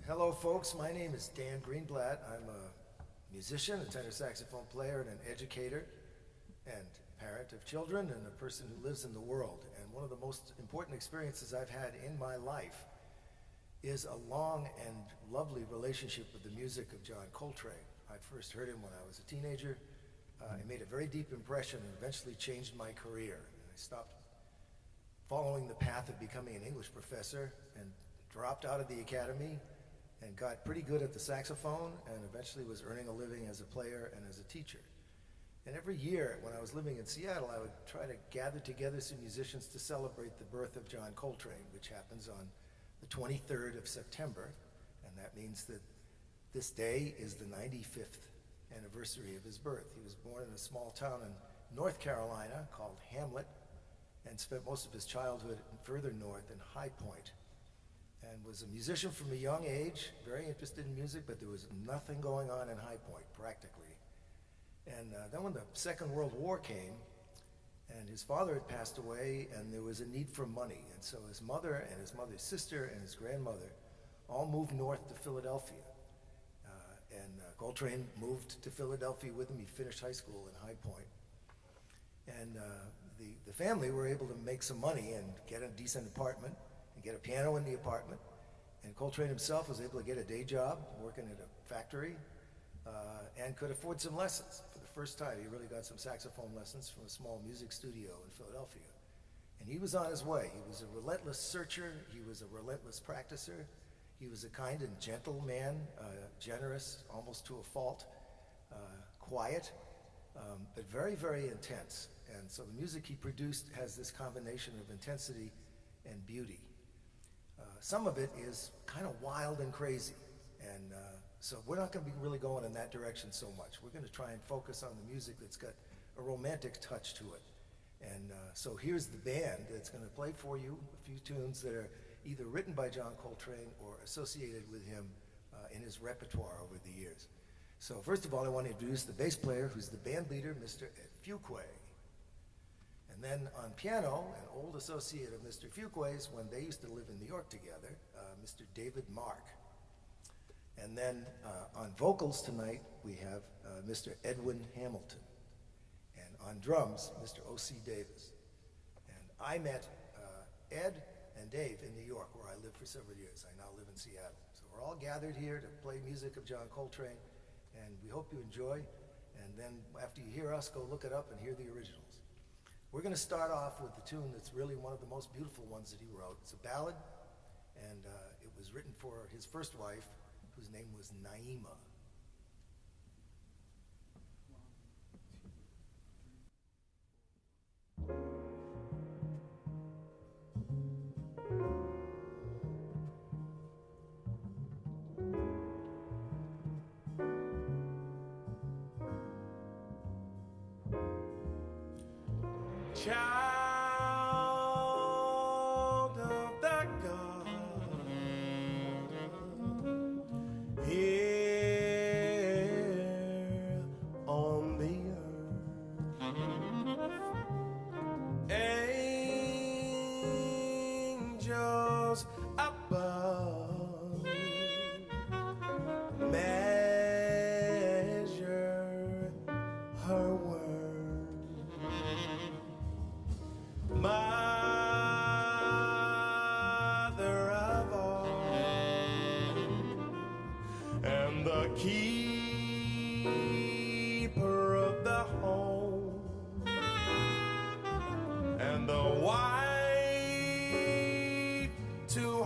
Hello, folks. My name is Dan Greenblatt. I'm a musician, a tenor saxophone player, and an educator, and parent of children, and a person who lives in the world. And one of the most important experiences I've had in my life is a long and lovely relationship with the music of John Coltrane. I first heard him when I was a teenager. It made a very deep impression and eventually changed my career. And I stopped following the path of becoming an English professor and dropped out of the academy and got pretty good at the saxophone and eventually was earning a living as a player and as a teacher. And every year when I was living in Seattle, I would try to gather together some musicians to celebrate the birth of John Coltrane, which happens on the 23rd of September. And that means that this day is the 95th anniversary of his birth. He was born in a small town in North Carolina called Hamlet and spent most of his childhood further north in High Point, and was a musician from a young age, very interested in music, but there was nothing going on in High Point, practically. And then when the Second World War came, and his father had passed away, and there was a need for money, and so his mother and his mother's sister and his grandmother all moved north to Philadelphia. Coltrane moved to Philadelphia with him. He finished high school in High Point. And the family were able to make some money and get a decent apartment and get a piano in the apartment. And Coltrane himself was able to get a day job working at a factory and could afford some lessons. For the first time, he really got some saxophone lessons from a small music studio in Philadelphia. And he was on his way. He was a relentless searcher. He was a relentless practicer. He was a kind and gentle man, generous almost to a fault, quiet, but very, very intense. And so the music he produced has this combination of intensity and beauty. Some of it is kind of wild and crazy. And so we're not going to be really going in that direction so much. We're going to try and focus on the music that's got a romantic touch to it. And so here's the band that's going to play for you a few tunes that are either written by John Coltrane or associated with him in his repertoire over the years. So first of all, I want to introduce the bass player, who's the band leader, Mr. Ed Fuqua. And then on piano, an old associate of Mr. Fuqua's when they used to live in New York together, Mr. David Mark. And then on vocals tonight, we have Mr. Edwin Hamilton. And on drums, Mr. O.C. Davis. And I met Ed and Dave in New York, where I lived for several years. I now live in Seattle. So we're all gathered here to play music of John Coltrane, and we hope you enjoy. And then after you hear us, go look it up and hear the originals. We're going to start off with the tune that's really one of the most beautiful ones that he wrote. It's a ballad, and it was written for his first wife, whose name was Naima. Child of the God, here on the earth, angels above measure her word. Mother of all, and the keeper of the home, and the wife to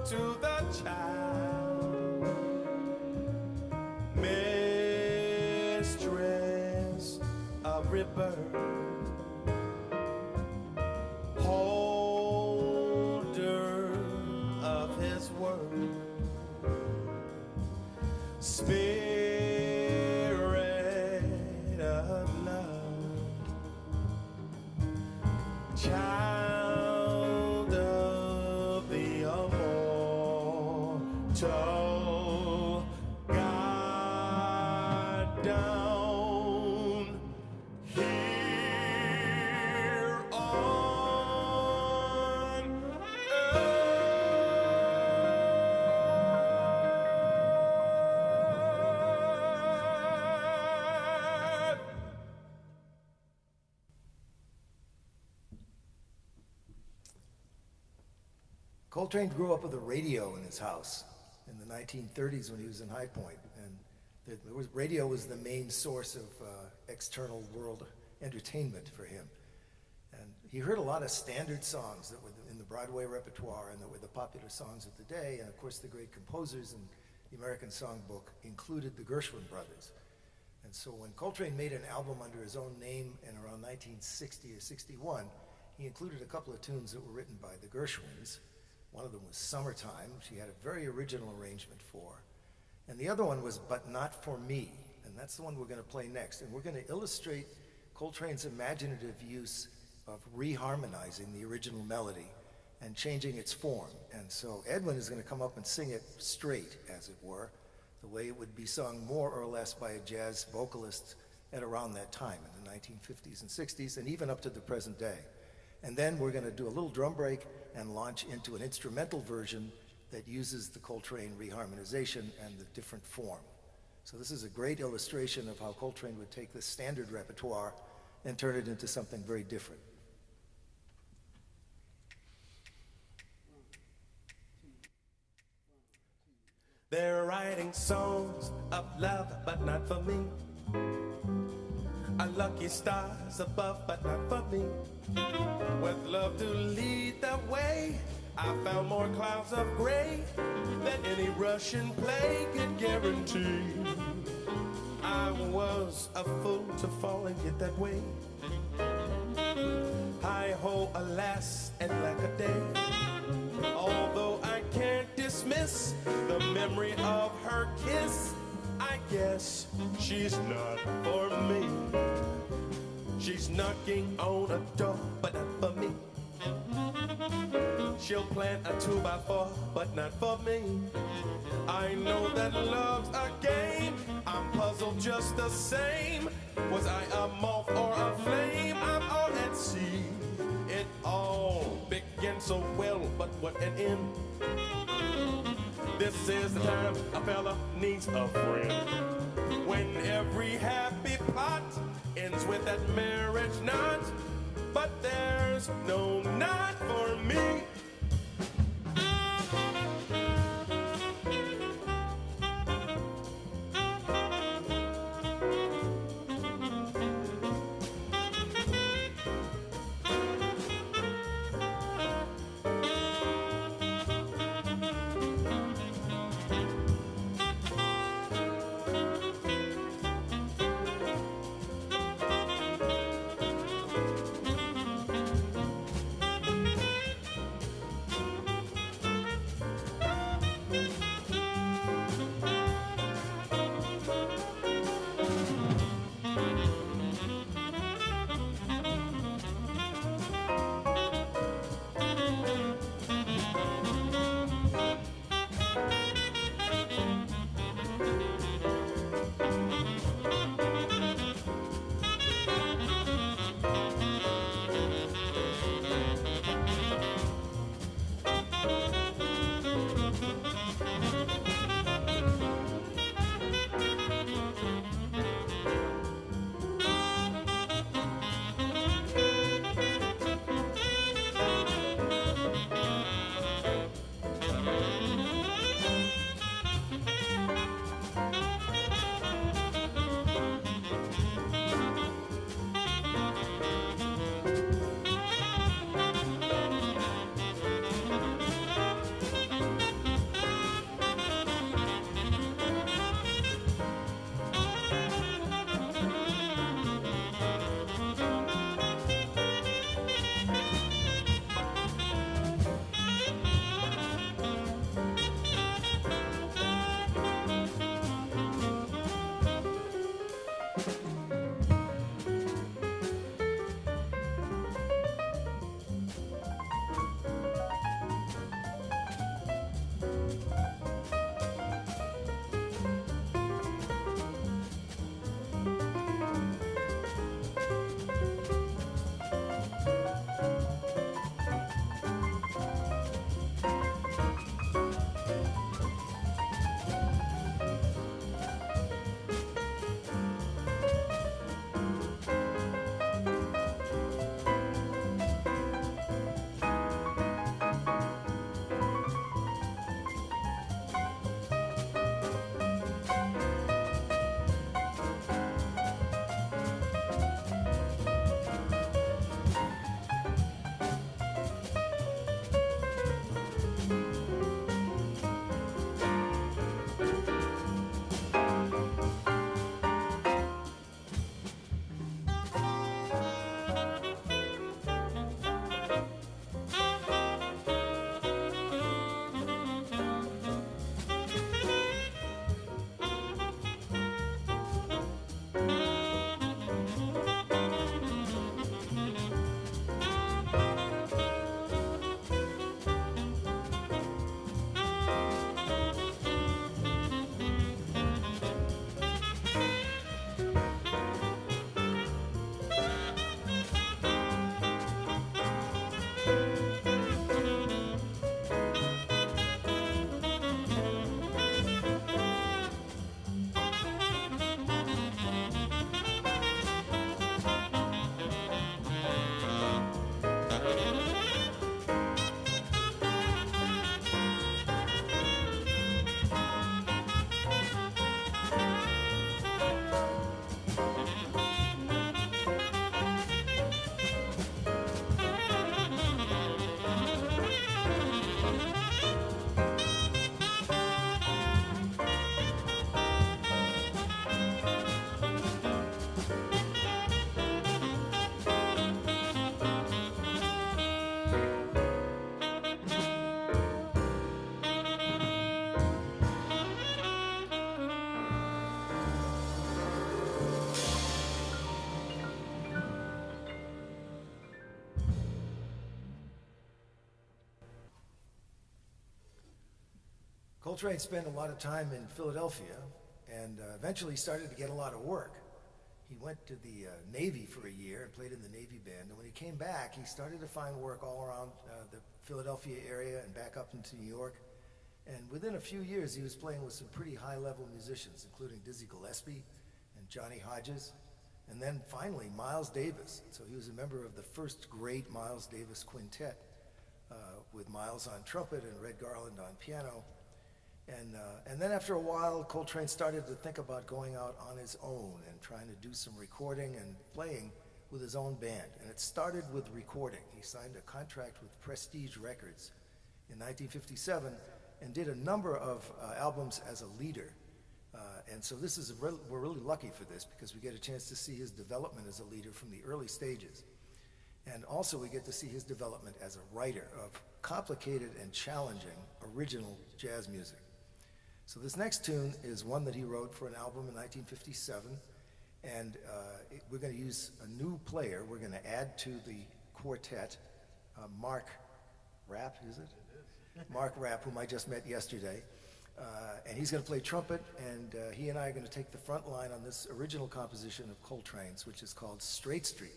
to the child, mistress of rebirth, holder of his word, spirit of love, child of the immortal God down here on earth. Coltrane grew up with a radio in his house in the 1930s when he was in High Point, and radio was the main source of external world entertainment for him. And he heard a lot of standard songs that were in the Broadway repertoire and that were the popular songs of the day, and of course the great composers in the American Songbook included the Gershwin brothers. And so when Coltrane made an album under his own name in around 1960 or 61, he included a couple of tunes that were written by the Gershwins. One of them was Summertime, she had a very original arrangement for. And the other one was But Not For Me, and that's the one we're going to play next. And we're going to illustrate Coltrane's imaginative use of reharmonizing the original melody and changing its form. And so Edwin is going to come up and sing it straight, as it were, the way it would be sung more or less by a jazz vocalist at around that time, in the 1950s and 60s, and even up to the present day. And then we're going to do a little drum break and launch into an instrumental version that uses the Coltrane reharmonization and the different form. So this is a great illustration of how Coltrane would take the standard repertoire and turn it into something very different. They're writing songs of love, but not for me. A lucky stars above, but not for me. With love to lead the way, I found more clouds of gray than any Russian play could guarantee. I was a fool to fall and get that way. Hi-ho, alas, and lack a day. Although I can't dismiss the memory of her kiss, I guess she's not for me. She's knocking on a door, but not for me. She'll plant a 2x4, but not for me. I know that love's a game. I'm puzzled just the same. Was I a moth or a flame? I'm all at sea. It all began so well, but what an end. This is the time a fella needs a friend. When every happy plot ends with that marriage knot. But there's no knot for me. Coltrane spent a lot of time in Philadelphia and eventually started to get a lot of work. He went to the Navy for a year and played in the Navy band. And when he came back, he started to find work all around the Philadelphia area and back up into New York. And within a few years, he was playing with some pretty high-level musicians, including Dizzy Gillespie and Johnny Hodges, and then finally Miles Davis. So he was a member of the first great Miles Davis quintet, with Miles on trumpet and Red Garland on piano. And then after a while, Coltrane started to think about going out on his own and trying to do some recording and playing with his own band. And it started with recording. He signed a contract with Prestige Records in 1957 and did a number of albums as a leader. And so this is we're really lucky for this because we get a chance to see his development as a leader from the early stages. And also we get to see his development as a writer of complicated and challenging original jazz music. So this next tune is one that he wrote for an album in 1957, and we're going to use a new player. We're going to add to the quartet Mark Rapp, is it? Mark Rapp, whom I just met yesterday. And he's going to play trumpet, and he and I are going to take the front line on this original composition of Coltrane's, which is called Straight Street.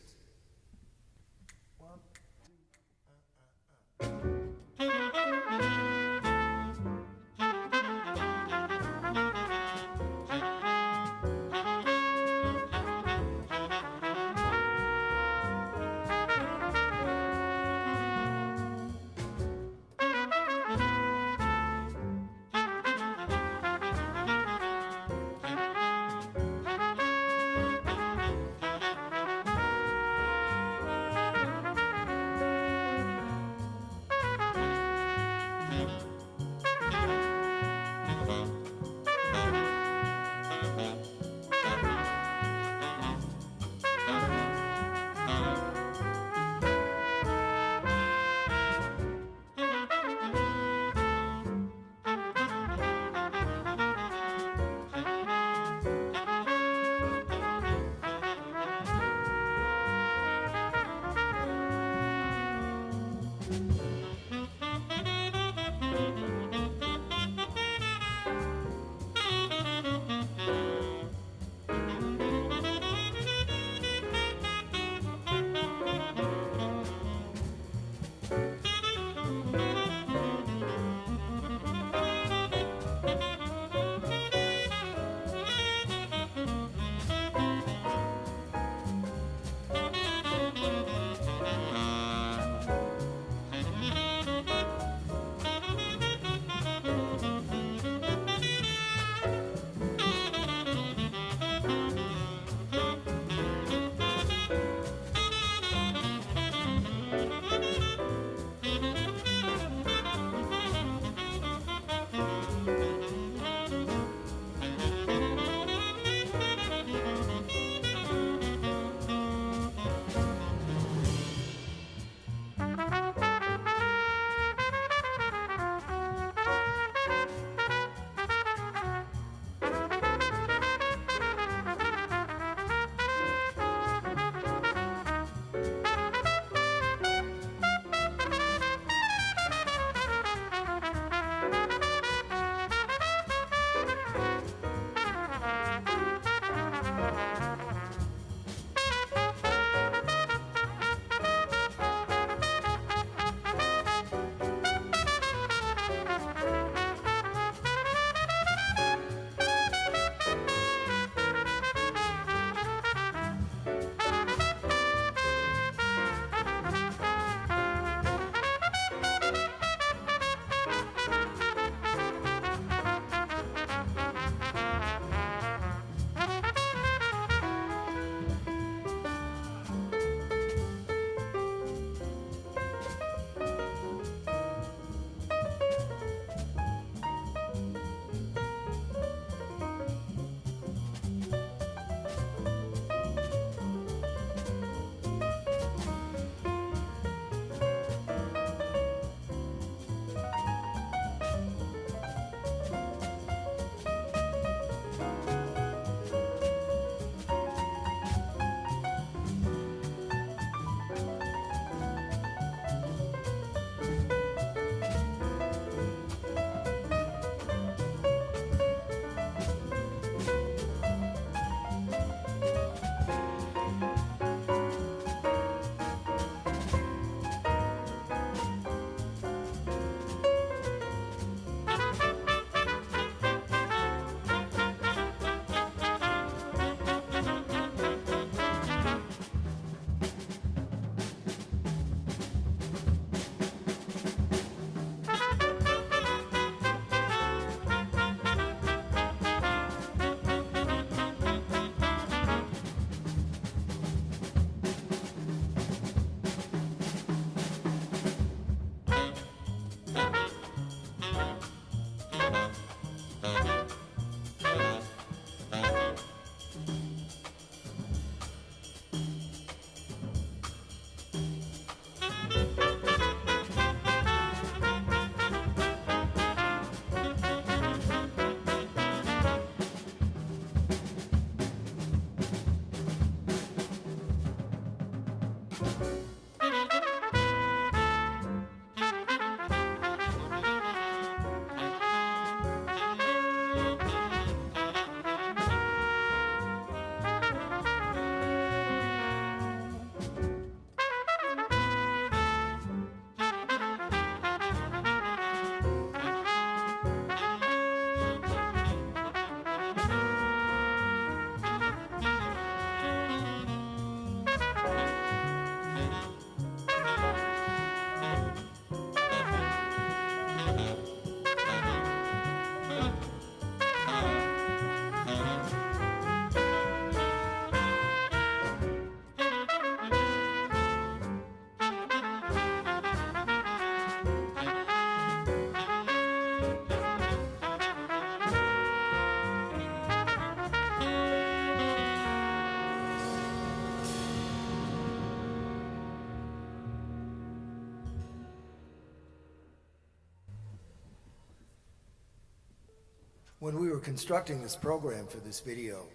When we were constructing this program for this video,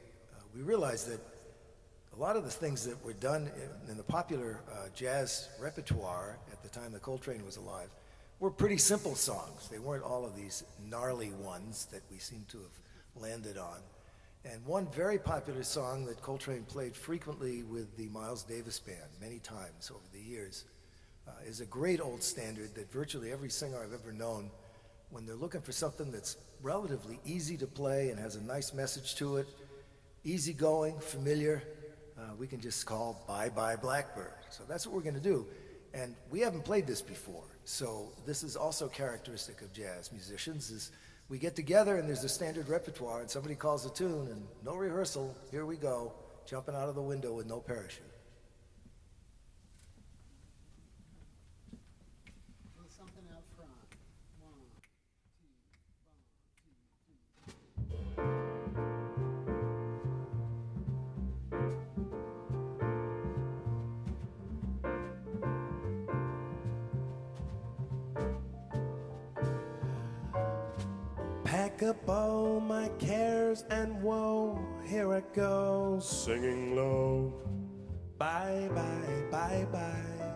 we realized that a lot of the things that were done in the popular jazz repertoire at the time that Coltrane was alive were pretty simple songs. They weren't all of these gnarly ones that we seem to have landed on. And one very popular song that Coltrane played frequently with the Miles Davis Band many times over the years is a great old standard that virtually every singer I've ever known, when they're looking for something that's relatively easy to play and has a nice message to it, easygoing, familiar, we can just call Bye Bye Blackbird. So that's what we're going to do. And we haven't played this before, so this is also characteristic of jazz musicians, is we get together and there's a standard repertoire and somebody calls a tune and no rehearsal, here we go, jumping out of the window with no parachute. Something out front. Pack up all my cares and woe, here I go, singing low. Bye, bye, bye, bye,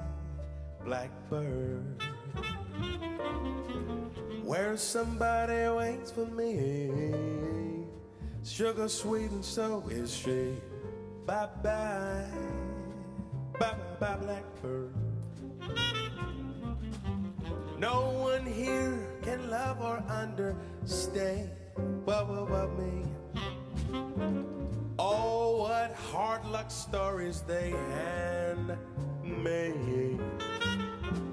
blackbird. Where somebody waits for me, sugar sweet and so is she. Bye, bye, bye, bye, bye, blackbird. No one here can love or understand but me. Oh, what hard luck stories they hand me.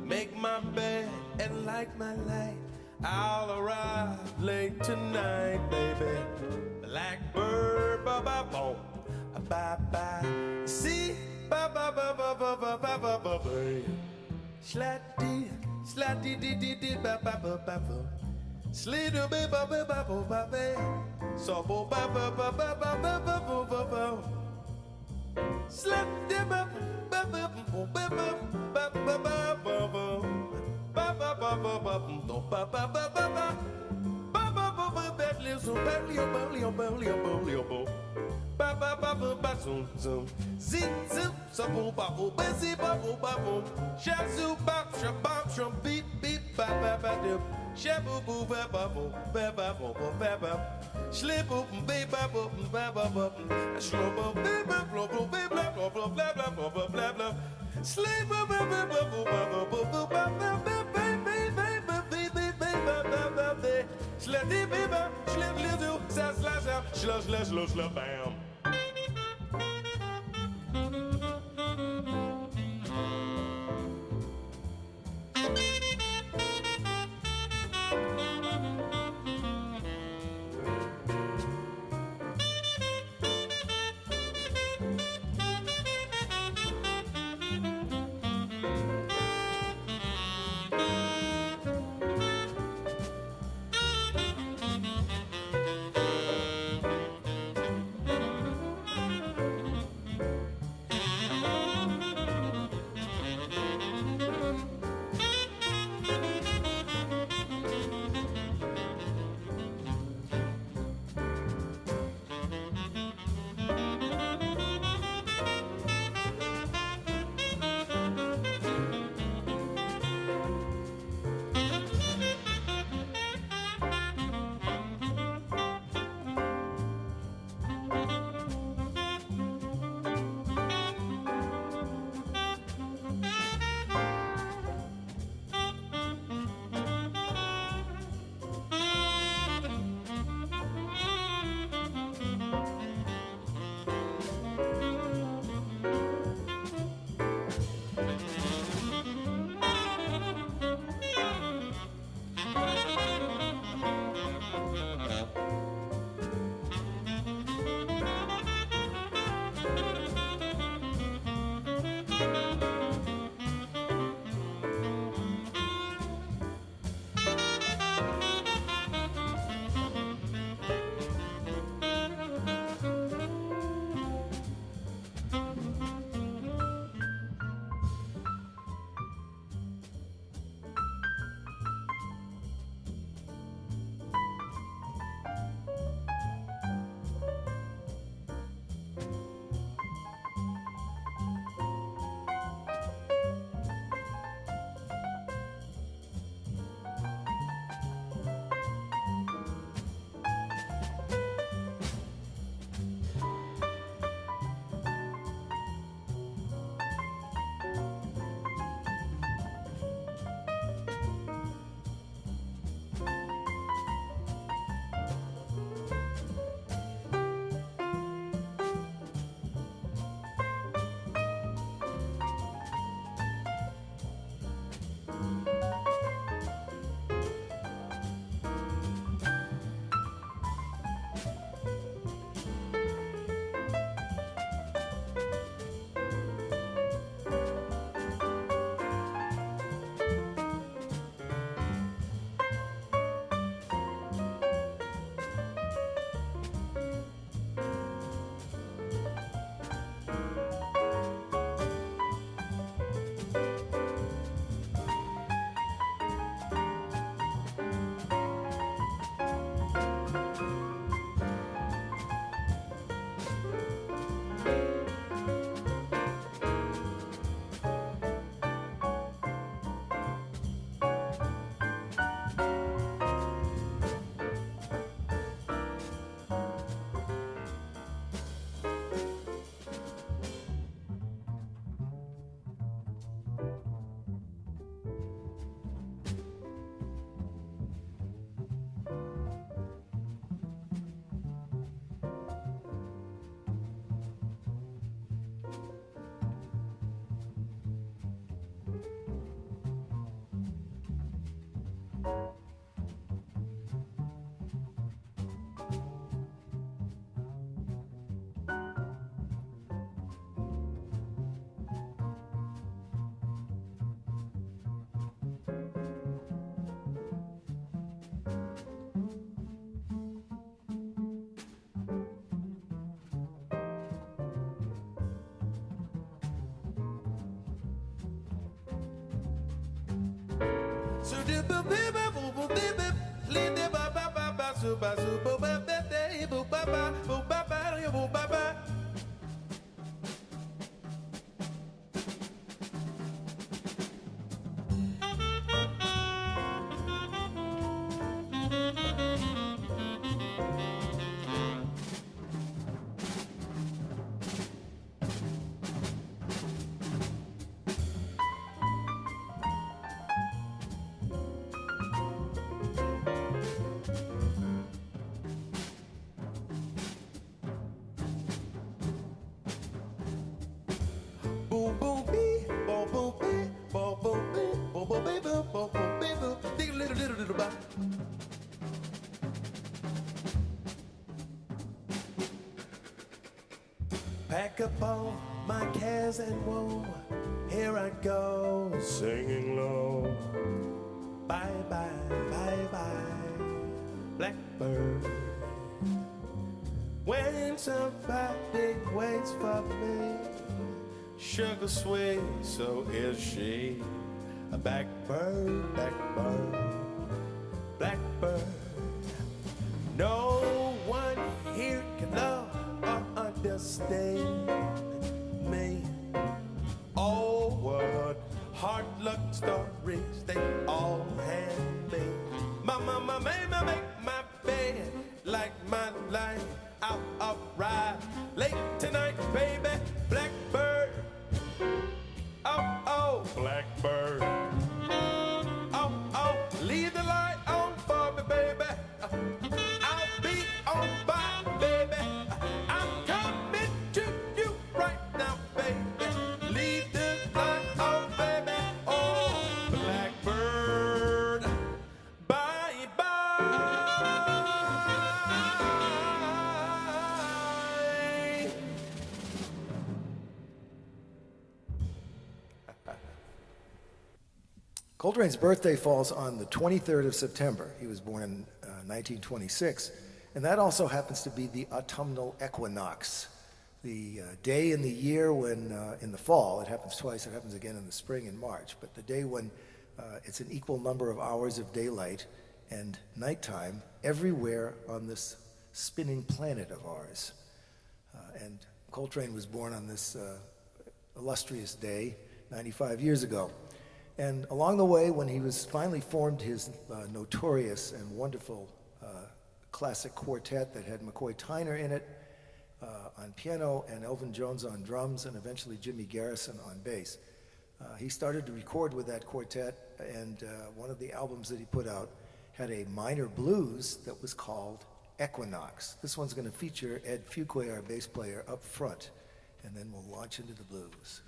Make my bed and light my light, I'll arrive late tonight, baby. Blackbird, ba-ba-boom, bye-bye. See, ba-ba-ba-ba-ba-ba-ba-ba-ba. Slat-dee, slat-dee-dee-dee-dee, ba-ba-ba-ba-ba. Slit-a-ba-ba-ba-ba-ba-ba. So bo-ba-ba-ba-ba-ba-ba-ba-ba. Slat-dee-ba-ba-ba-ba-ba-ba-ba-ba-ba. Ba-ba-ba-ba-ba-ba-ba-ba-ba-ba. Ba-ba-ba-ba-ba-ba-ba-ba-ba-ba. Ba ba ba ba ba zoom zoom, zip zip, sa boom ba boom, ba zip ba boom ba boom, sha zoom ba sham beep beep ba ba ba dip, sha boo boo ba ba boom ba ba boom ba ba, slip boom ba ba boom ba ba boom, slow boom ba ba blow blow ba blah blah blah blah blah blah blah blah blah, slip ba ba ba ba boom ba ba boom ba ba ba ba ba ba ba ba ba. Slap the baby, slap little, slap slap slap, slap slap slap slap bam. Boom boom bee, boom boom bee, boom boom bee, boom boom bee, boom boom bee, boom. Dig a little bop. Pack up all my cares and woe. Here I go, singing low. Bye bye, bye bye, blackbird. When somebody waits for me, sugar sweet, so is she. A blackbird, blackbird, blackbird. No one here can love or understand me. Oh, what hard luck stories they all hand me. My mama made me make my bed like my life out of ride. Late tonight, baby, blackbird. Oh, oh, blackbird. Oh, oh, leave the light on for me, baby. I'll be on by, baby. I'm coming to you right now, baby. Leave the light on, baby. Oh, blackbird. Bye, bye. Coltrane's birthday falls on the 23rd of September. He was born in 1926, and that also happens to be the autumnal equinox, the day in the year when, in the fall, it happens twice, it happens again in the spring in March, but the day when it's an equal number of hours of daylight and nighttime everywhere on this spinning planet of ours. And Coltrane was born on this illustrious day 95 years ago. And along the way, when he was finally formed his notorious and wonderful classic quartet that had McCoy Tyner in it on piano and Elvin Jones on drums and eventually Jimmy Garrison on bass, he started to record with that quartet, and one of the albums that he put out had a minor blues that was called Equinox. This one's going to feature Ed Fuqua, our bass player, up front, and then we'll launch into the blues.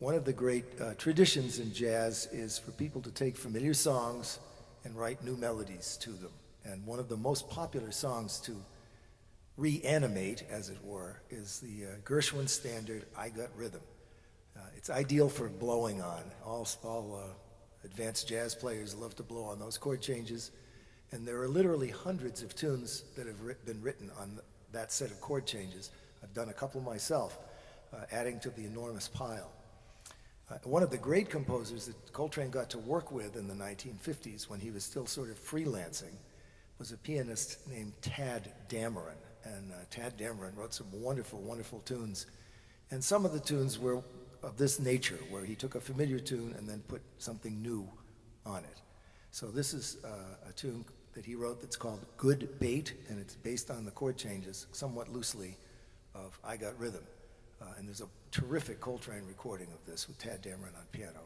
One of the great traditions in jazz is for people to take familiar songs and write new melodies to them. And one of the most popular songs to reanimate, as it were, is the Gershwin standard, I Got Rhythm. It's ideal for blowing on. All advanced jazz players love to blow on those chord changes. And there are literally hundreds of tunes that have been written on that set of chord changes. I've done a couple myself, adding to the enormous pile. One of the great composers that Coltrane got to work with in the 1950s, when he was still sort of freelancing, was a pianist named Tad Dameron. And Tad Dameron wrote some wonderful, wonderful tunes. And some of the tunes were of this nature, where he took a familiar tune and then put something new on it. So this is a tune that he wrote that's called Good Bait, and it's based on the chord changes, somewhat loosely, of I Got Rhythm. And there's a terrific Coltrane recording of this with Tad Dameron on piano.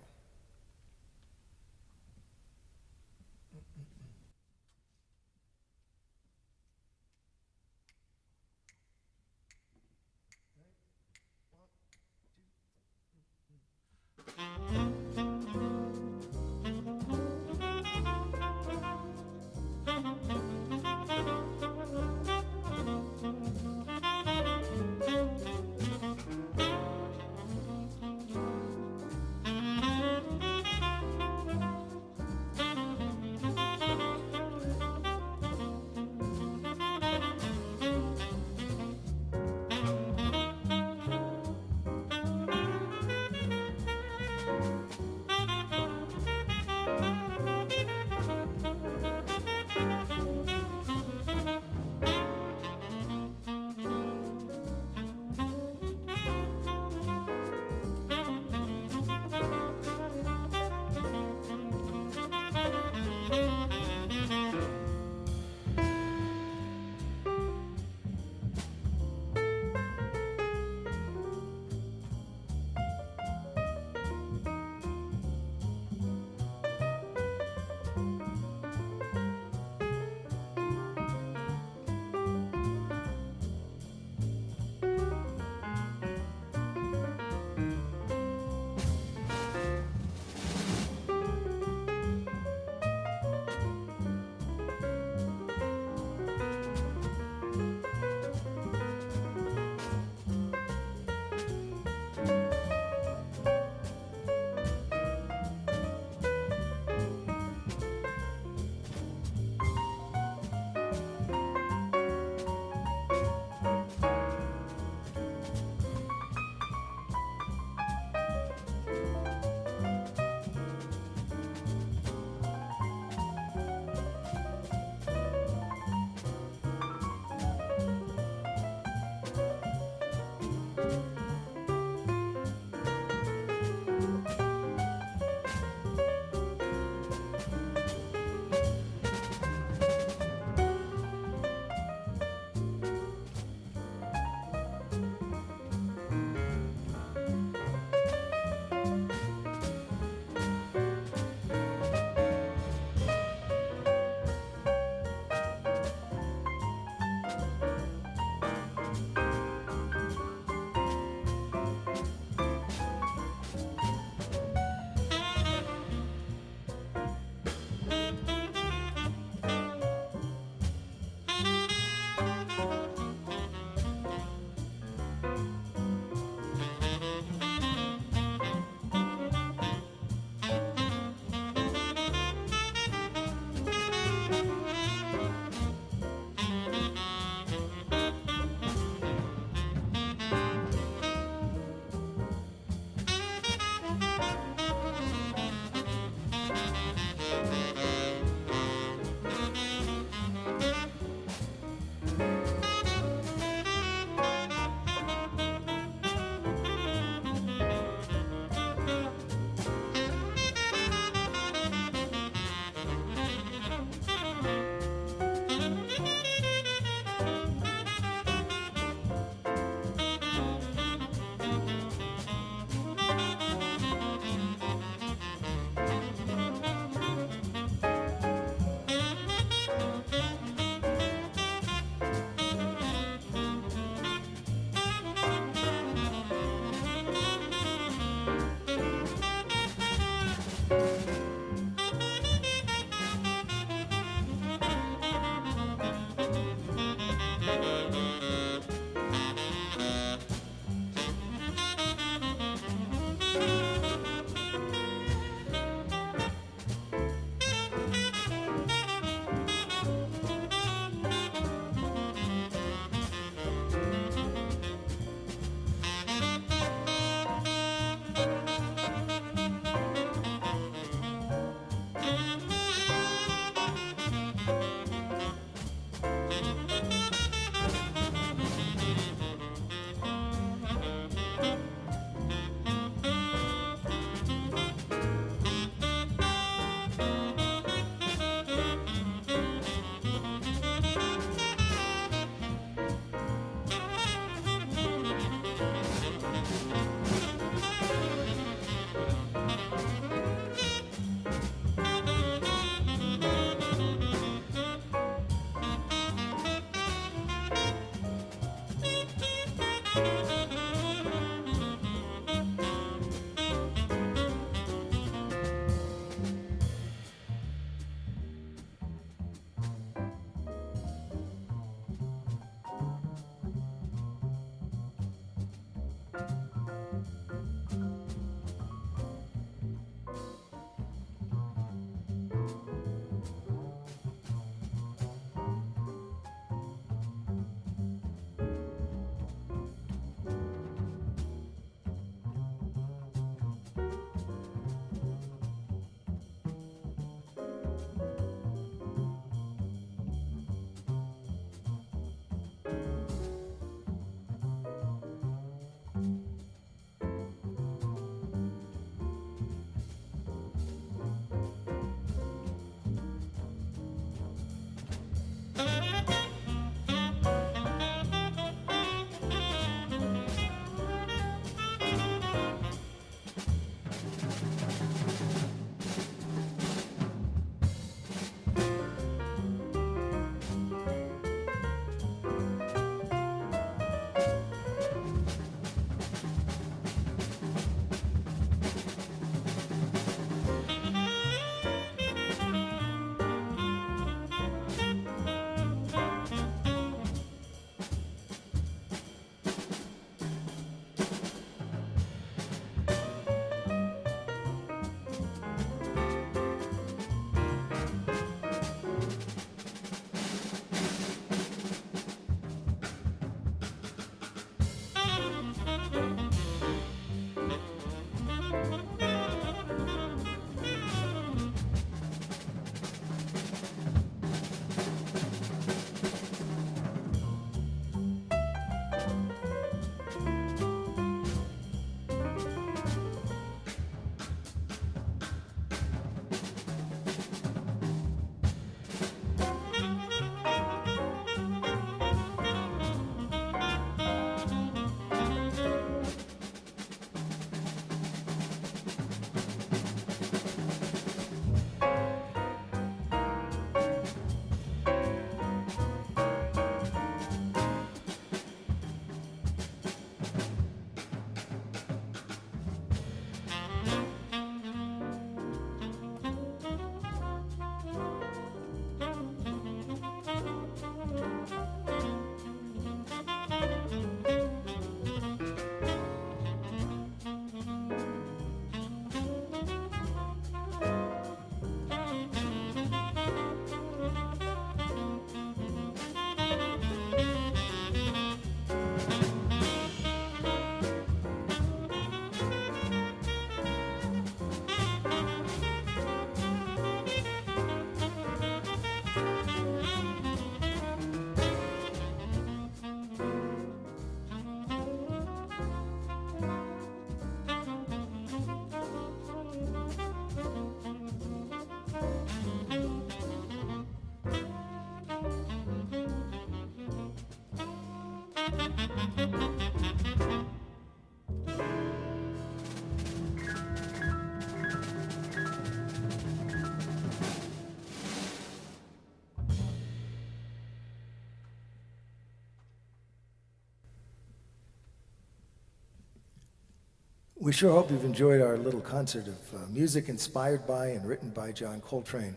We sure hope you've enjoyed our little concert of music inspired by and written by John Coltrane.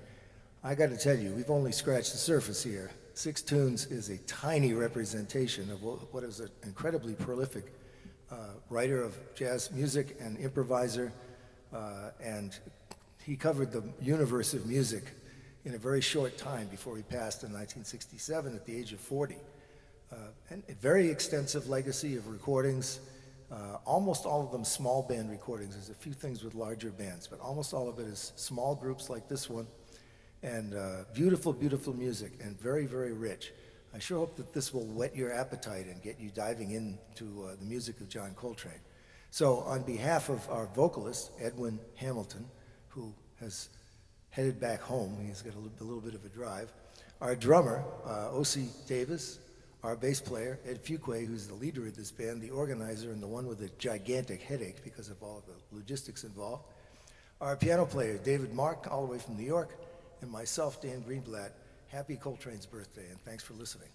I got to tell you, we've only scratched the surface here. 6 tunes is a tiny representation of what is an incredibly prolific writer of jazz music and improviser, and he covered the universe of music in a very short time before he passed in 1967 at the age of 40. And a very extensive legacy of recordings. Almost all of them small band recordings. There's a few things with larger bands, but almost all of it is small groups like this one, and beautiful, beautiful music, and very, very rich. I sure hope that this will whet your appetite and get you diving into the music of John Coltrane. So on behalf of our vocalist, Edwin Hamilton, who has headed back home, he's got a little bit of a drive, our drummer, O.C. Davis, our bass player, Ed Fuqua, who's the leader of this band, the organizer, and the one with a gigantic headache because of all of the logistics involved. Our piano player, David Mark, all the way from New York, and myself, Dan Greenblatt. Happy Coltrane's birthday, and thanks for listening.